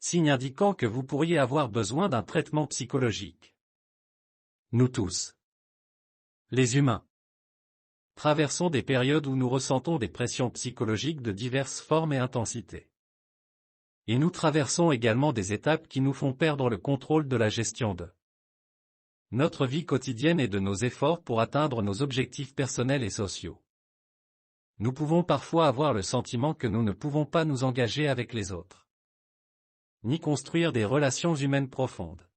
signe indiquant que vous pourriez avoir besoin d'un traitement psychologique. Nous tous, les humains, traversons des périodes où nous ressentons des pressions psychologiques de diverses formes et intensités. Et nous traversons également des étapes qui nous font perdre le contrôle de la gestion de notre vie quotidienne et de nos efforts pour atteindre nos objectifs personnels et sociaux. Nous pouvons parfois avoir le sentiment que nous ne pouvons pas nous engager avec les autres, ni construire des relations humaines profondes.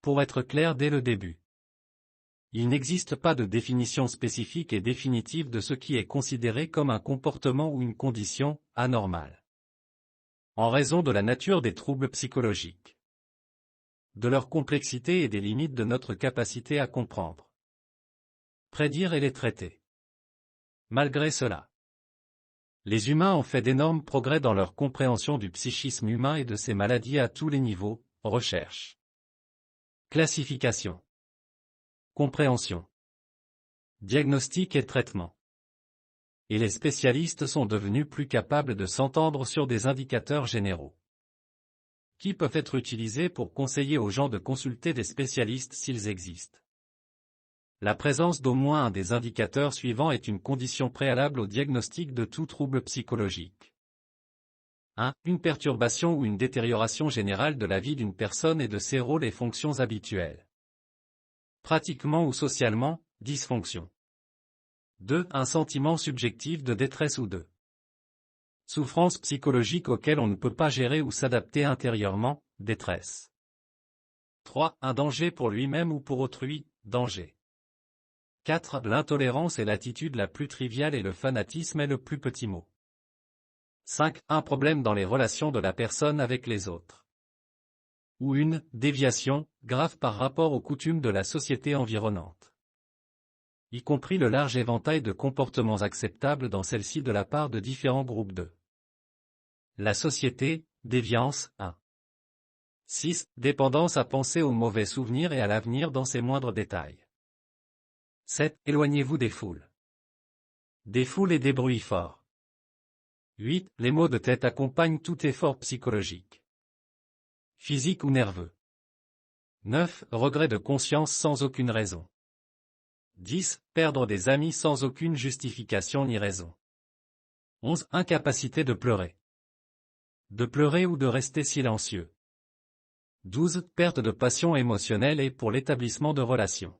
Pour être clair dès le début, il n'existe pas de définition spécifique et définitive de ce qui est considéré comme un comportement ou une condition anormale, en raison de la nature des troubles psychologiques, de leur complexité et des limites de notre capacité à comprendre, prédire et les traiter. Malgré cela, les humains ont fait d'énormes progrès dans leur compréhension du psychisme humain et de ses maladies à tous les niveaux, recherche, classification, compréhension, diagnostic et traitement. Et les spécialistes sont devenus plus capables de s'entendre sur des indicateurs généraux, qui peuvent être utilisés pour conseiller aux gens de consulter des spécialistes s'ils existent. La présence d'au moins un des indicateurs suivants est une condition préalable au diagnostic de tout trouble psychologique. 1. Une perturbation ou une détérioration générale de la vie d'une personne et de ses rôles et fonctions habituels. Pratiquement ou socialement, dysfonction. 2. Un sentiment subjectif de détresse ou de souffrance psychologique auquel on ne peut pas gérer ou s'adapter intérieurement, détresse. 3. Un danger pour lui-même ou pour autrui, danger. 4. L'intolérance est l'attitude la plus triviale et le fanatisme est le plus petit mot. 5. Un problème dans les relations de la personne avec les autres. Ou une déviation grave par rapport aux coutumes de la société environnante, y compris le large éventail de comportements acceptables dans celle-ci de la part de différents groupes de la société, déviance 1. 6. Dépendance à penser aux mauvais souvenirs et à l'avenir dans ses moindres détails. 7. Éloignez-vous des foules. Des foules et des bruits forts. 8. Les maux de tête accompagnent tout effort psychologique, physique ou nerveux. 9. Regret de conscience sans aucune raison. 10. Perdre des amis sans aucune justification ni raison. 11. Incapacité de pleurer. De pleurer ou de rester silencieux. 12. Perte de passion émotionnelle et pour l'établissement de relations.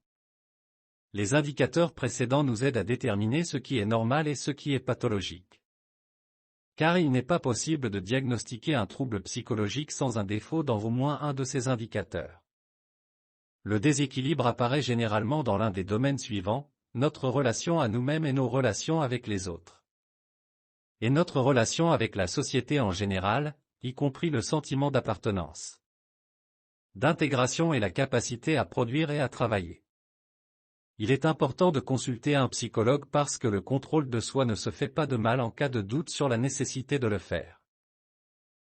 Les indicateurs précédents nous aident à déterminer ce qui est normal et ce qui est pathologique. Car il n'est pas possible de diagnostiquer un trouble psychologique sans un défaut dans au moins un de ces indicateurs. Le déséquilibre apparaît généralement dans l'un des domaines suivants, notre relation à nous-mêmes et nos relations avec les autres. Et notre relation avec la société en général, y compris le sentiment d'appartenance, d'intégration et la capacité à produire et à travailler. Il est important de consulter un psychologue parce que le contrôle de soi ne se fait pas de mal en cas de doute sur la nécessité de le faire.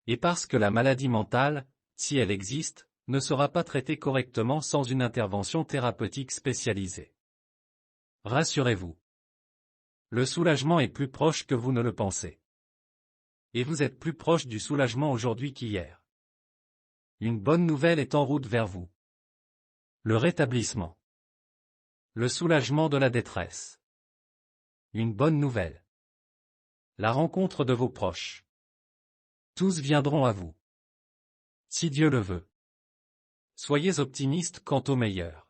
Et parce que la maladie mentale, si elle existe, ne sera pas traitée correctement sans une intervention thérapeutique spécialisée. Rassurez-vous. Le soulagement est plus proche que vous ne le pensez. Et vous êtes plus proche du soulagement aujourd'hui qu'hier. Une bonne nouvelle est en route vers vous. Le rétablissement. Le soulagement de la détresse. Une bonne nouvelle. La rencontre de vos proches. Tous viendront à vous. Si Dieu le veut. Soyez optimistes quant au meilleur.